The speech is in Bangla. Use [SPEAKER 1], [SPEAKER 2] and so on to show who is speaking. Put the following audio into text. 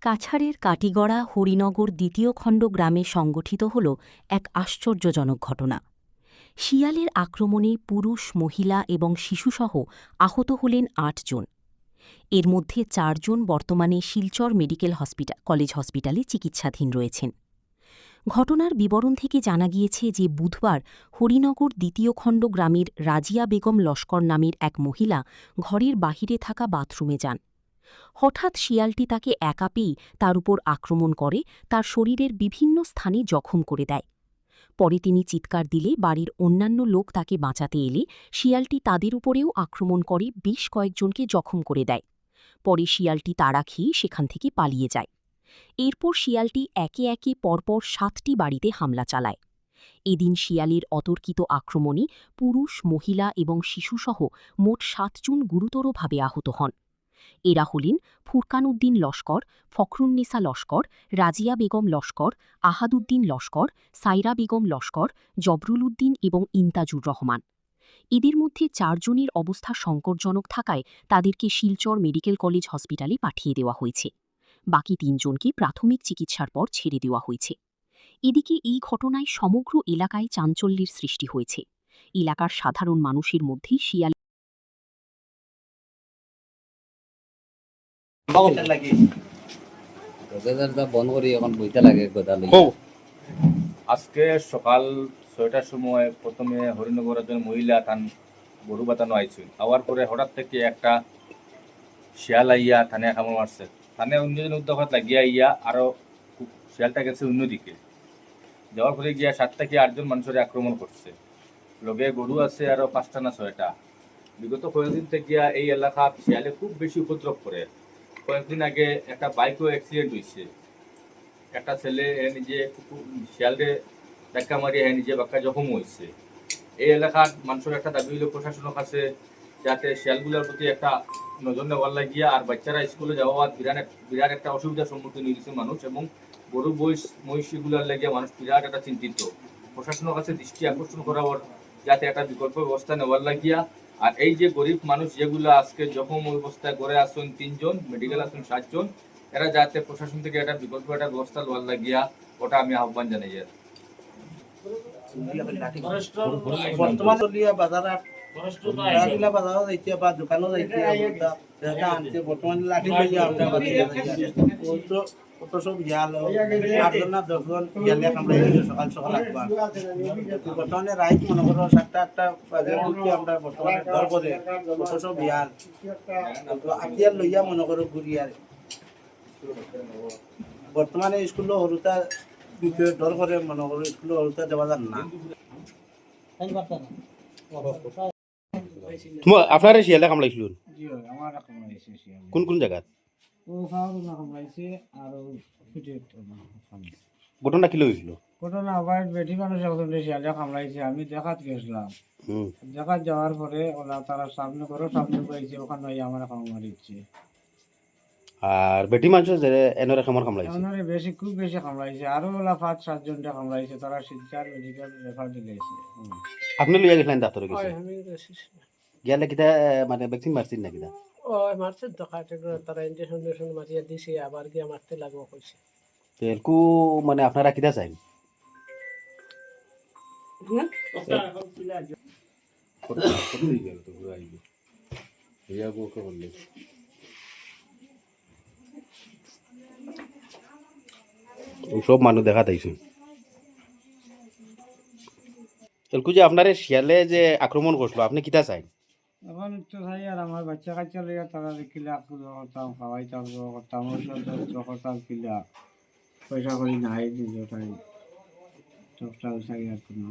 [SPEAKER 1] কাছাড়ের কাটিগড়া হরিনগর দ্বিতীয় খণ্ড গ্রামে সংগঠিত হল এক আশ্চর্যজনক ঘটনা। শিয়ালের আক্রমণে পুরুষ, মহিলা এবং শিশুসহ আহত হলেন ৮ জন। এর মধ্যে ৪ জন বর্তমানে শিলচর মেডিকেল কলেজ হসপিটালে চিকিৎসাধীন রয়েছেন। ঘটনার বিবরণ থেকে জানা গিয়েছে যে বুধবার হরিনগর দ্বিতীয় খণ্ড গ্রামের রাজিয়া বেগম লস্কর নামের এক মহিলা ঘরের বাহিরে থাকা বাথরুমে যান। হঠাৎ শিয়ালটি তাকে একা পেয়েই তার উপর আক্রমণ করে, তার শরীরের বিভিন্ন স্থানে জখম করে দেয়। পরে তিনি চিৎকার দিলে বাড়ির অন্যান্য লোক তাকে বাঁচাতে এলে শিয়ালটি তাদের উপরেও আক্রমণ করে বেশ কয়েকজনকে জখম করে দেয়। পরে শিয়ালটি তাড়া খেয়ে সেখান থেকে পালিয়ে যায়। এরপর শিয়ালটি একে একে পরপর ৭টি বাড়িতে হামলা চালায়। এদিন শিয়ালের অতর্কিত আক্রমণে পুরুষ, মহিলা এবং শিশুসহ মোট ৭ জন গুরুতরভাবে আহত হন। এরা হলেন ফুরকান উদ্দিন লস্কর, ফখরুন্নেসা লস্কর, রাজিয়া বেগম লস্কর, আহাদুদ্দিন লস্কর, সাইরা বেগম লস্কর, জবরুল উদ্দিন এবং ইন্তাজুর রহমান। এদের মধ্যে ৪ জনের অবস্থা সংকটজনক থাকায় তাদেরকে শিলচর মেডিকেল কলেজ হসপিটালে পাঠিয়ে দেওয়া হয়েছে। বাকি ৩ জনকে প্রাথমিক চিকিৎসার পর ছেড়ে দেওয়া হয়েছে। এদিকে এই ঘটনায় সমগ্র এলাকায় চাঞ্চল্যের সৃষ্টি হয়েছে। এলাকার সাধারণ মানুষের মধ্যে শিয়াল
[SPEAKER 2] আজকে সকাল ৬টার সময় প্রথমে হরিনগর একজন মহিলা তান গরু বাতানো আইছিল। আওয়ার পরে হঠাৎ থেকে একটা শিয়াল আইয়া থানে কামড় মারছে। থানে অন্যজন উদ্যোগত লাগিয়া আইয়া আরো শিয়ালটা গেছে অন্যদিকে যাওয়ার পরে গিয়া ৭ থেকে ৮ জন মানুষের আক্রমণ করছে। লগে গরু আছে আরো ৫টা না ৬টা। বিগত কয়েকদিন থেকে এই এলাকাত শিয়ালে খুব বেশি উপদ্রব করে। কয়েকদিন আগে একটা বাইকও অ্যাক্সিডেন্ট হয়েছে। একটা ছেলে নিজে শিয়ালকে ধাক্কা মারিয়ে নিজে বাক্কা জখম হয়েছে। এই এলাকার মানুষের একটা দাবি হইল প্রশাসনের কাছে যাতে শিয়ালগুলোর প্রতি একটা নজর নেওয়ার লাগিয়া আর বাচ্চারা স্কুলে যাওয়া বিরাট একটা অসুবিধার সম্মুখীন হয়েছে মানুষ, এবং গরু মহিষীগুলোর লাগিয়ে মানুষ বিরাট একটা চিন্তিত। প্রশাসনের কাছে দৃষ্টি আকর্ষণ করার যাতে একটা বিকল্প ব্যবস্থা নেওয়ার লাগিয়া, আর এই যে গরিব মানুষ যেগুলো আজকে জখম অবস্থায় করে আসছেন ৩ জন, মেডিকেল আসছেন ৭ জন, এরা যাতে প্রশাসন থেকে একটা বিকল্প একটা ব্যবস্থা নেওয়ার লাগিয়া ওটা আমি আহ্বান জানাই।
[SPEAKER 3] বর্তমান বাজারও যাইছে বা দোকানও যাইছে আনছে বর্তমানে লাঠি লইয়া আমরা কত সব ইয়াল ৮জন না ১০জন ইয়ালে কামড়াইছিল সকাল সকাল একবার। বর্তমানে রাইত মনে করো ৭টা ৮টা বাজে ঘুরতে আমরা বর্তমানে ডর করে কত সব ইয়াল আতিয়ার লইয়া মনে করো ঘুরিয়ার। বর্তমানে স্কুল হরুতা ডর করে মনে করো স্কুল হরুতা যাওয়া যান না।
[SPEAKER 4] আপনারা শিয়ালে কামড়াইছিল? কোন কোন জায়গাত? ঘটনা কি হয়েছিল?
[SPEAKER 5] ঘটনা আবার বেটি মানুষ এখন শিয়ালে কামড়াইছে, আমি দেখাত গেছিলাম। দেখাত যাওয়ার পরে ওরা তারা সামনে পাইছে, ওখানে আমার কামড় মারিচ্ছে।
[SPEAKER 4] আর বেটি মানুষ এনরে কামড় কামড়াইছে?
[SPEAKER 5] এনরে বেশি খুব বেশি কামড়াইছে, আরো ওলা ৫-৭ জনটা কামড়াইছে, তারা শিলচর মেডিকেল রেফার দিয়েছে।
[SPEAKER 4] আপনি লইয়া গেছিলেন ডাক্তার কাছে? গেলে কিটা মানে ভ্যাকসিন মারছেন না কিটা?
[SPEAKER 6] মারছে তো তারা ইনজেকশন মারিয়া দিছে, আবার গিয়া মারতে লাগবো কইছে।
[SPEAKER 4] তেলকু মানে আপনারা কিটা চাই? সব মানুষ দেখা তাইছে। তেলকু যে আপনার শিয়ালে যে আক্রমণ করছিল, আপনি কিটা চাই?
[SPEAKER 5] এখন তো চাই আর আমার বাচ্চা কাচ্চা লইয়া তারা কিলা করতাম, খাওয়াইতাম, করতাম, করতাম কিলা পয়সা করি নাই নিজটাই সবটা চাই আর কোনো